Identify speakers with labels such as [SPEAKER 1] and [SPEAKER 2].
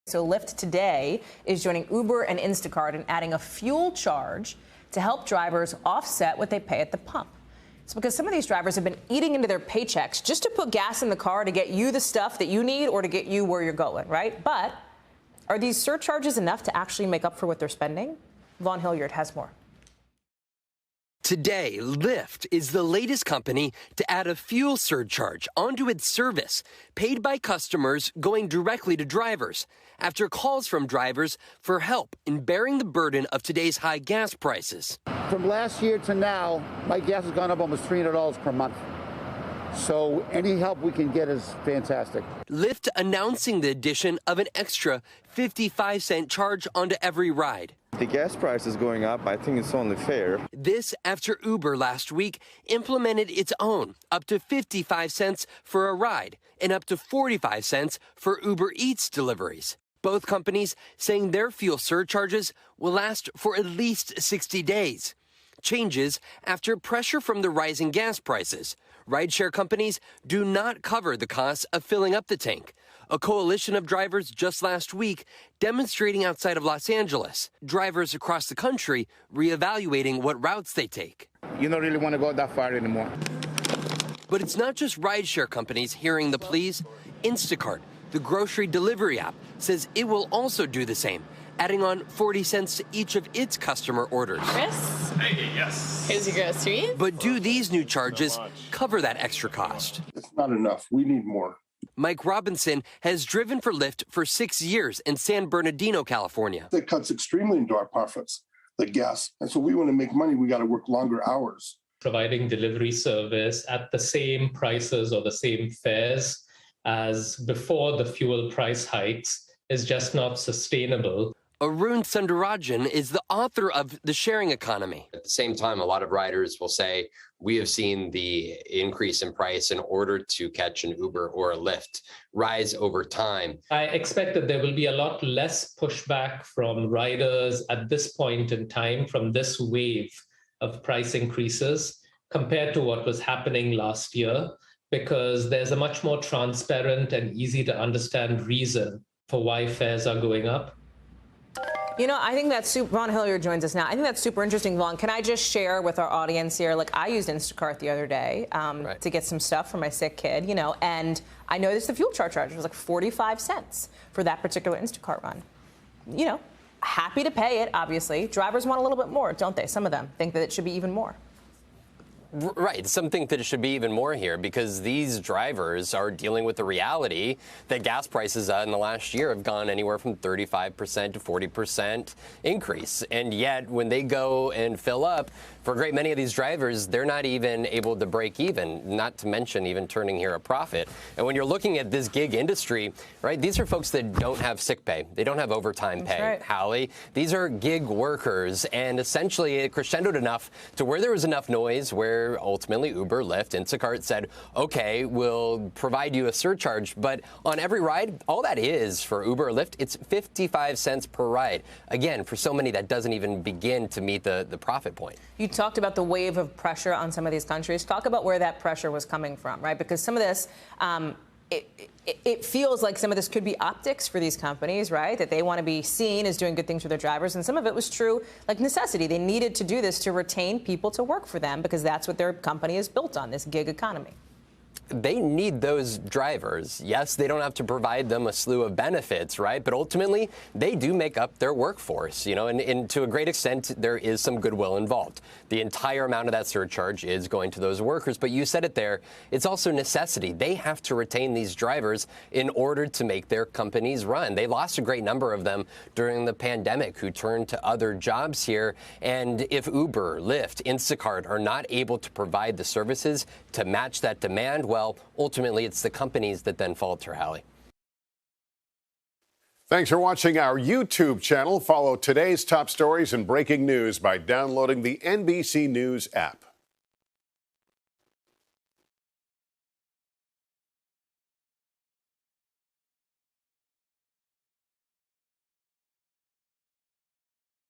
[SPEAKER 1] So Lyft today is joining Uber and Instacart and adding a fuel charge to help drivers offset what they pay at the pump. It's because some of these drivers have been eating into their paychecks just to put gas in the car to get you the stuff that you need or to get you where you're going, right? But are these surcharges enough to actually make up for what they're spending? Vaughn Hillyard has more.
[SPEAKER 2] Today, Lyft is the latest company to add a fuel surcharge onto its service, paid by customers going directly to drivers, after calls from drivers for help in bearing the burden of today's high gas prices.
[SPEAKER 3] From last year to now, my gas has gone up almost $300 per month. So any help we can get is fantastic.
[SPEAKER 2] Lyft announcing the addition of an extra 55-cent charge onto every ride.
[SPEAKER 4] The gas price is going up. I think it's only fair.
[SPEAKER 2] This after Uber last week implemented its own, up to 55 cents for a ride and up to 45 cents for Uber Eats deliveries. Both companies saying their fuel surcharges will last for at least 60 days. Changes after pressure from the rising gas prices. Rideshare companies do not cover the costs of filling up the tank. A coalition of drivers just last week demonstrating outside of Los Angeles. Drivers across the country reevaluating what routes they take.
[SPEAKER 3] You don't really want to go that far anymore.
[SPEAKER 2] But it's not just rideshare companies hearing the pleas. Instacart, the grocery delivery app, says it will also do the same, adding on 40 cents to each of its customer orders.
[SPEAKER 5] Chris?
[SPEAKER 6] Hey, yes.
[SPEAKER 5] Here's your groceries.
[SPEAKER 2] But do these new charges cover that extra cost?
[SPEAKER 7] It's not enough. We need more.
[SPEAKER 2] Mike Robinson has driven for Lyft for 6 years in San Bernardino, California.
[SPEAKER 7] That cuts extremely into our profits, the gas. And so we want to make money. We got to work longer hours.
[SPEAKER 6] Providing delivery service at the same prices or the same fares as before the fuel price hikes is just not sustainable.
[SPEAKER 2] Arun Sundarajan is the author of The Sharing Economy.
[SPEAKER 8] At the same time, a lot of riders will say, we have seen the increase in price in order to catch an Uber or a Lyft rise over time.
[SPEAKER 6] I expect that there will be a lot less pushback from riders at this point in time from this wave of price increases compared to what was happening last year, because there's a much more transparent and easy to understand reason for why fares are going up.
[SPEAKER 1] You know, I think that's Vaughn Hillyard joins us now. I think that's super interesting, Vaughn. Can I just share with our audience here? Like, I used Instacart the other day to get some stuff for my sick kid, you know, and I noticed the fuel charge was like 45 cents for that particular Instacart run. You know, happy to pay it, obviously. Drivers want a little bit more, don't they? Some of them think that it should be even more.
[SPEAKER 8] Right. Some think that it should be even more here because these drivers are dealing with the reality that gas prices in the last year have gone anywhere from 35% to 40% increase. And yet when they go and fill up, for a great many of these drivers, they're not even able to break even, not to mention even turning here a profit. And when you're looking at this gig industry, right, these are folks that don't have sick pay. They don't have overtime pay,
[SPEAKER 1] right.
[SPEAKER 8] Hallie. These are gig workers. And essentially it crescendoed enough to where there was enough noise where ultimately Uber, Lyft, Instacart said, OK, we'll provide you a surcharge. But on every ride, all that is for Uber or Lyft, it's 55 cents per ride. Again, for so many, that doesn't even begin to meet the profit point.
[SPEAKER 1] You talked about the wave of pressure on some of these countries. Talk about where that pressure was coming from, right? Because some of this, it feels like some of this could be optics for these companies, right? That they want to be seen as doing good things for their drivers. And some of it was true, like necessity. They needed to do this to retain people to work for them because that's what their company is built on, this gig economy.
[SPEAKER 8] They need those drivers. Yes, they don't have to provide them a slew of benefits, right? But ultimately, they do make up their workforce, you know, and to a great extent, there is some goodwill involved. The entire amount of that surcharge is going to those workers. But you said it there, it's also necessity. They have to retain these drivers in order to make their companies run. They lost a great number of them during the pandemic who turned to other jobs here. And if Uber, Lyft, Instacart are not able to provide the services to match that demand, well, ultimately, it's the companies that then falter, Hallie.
[SPEAKER 9] Thanks for watching our YouTube channel. Follow today's top stories and breaking news by downloading the NBC News app.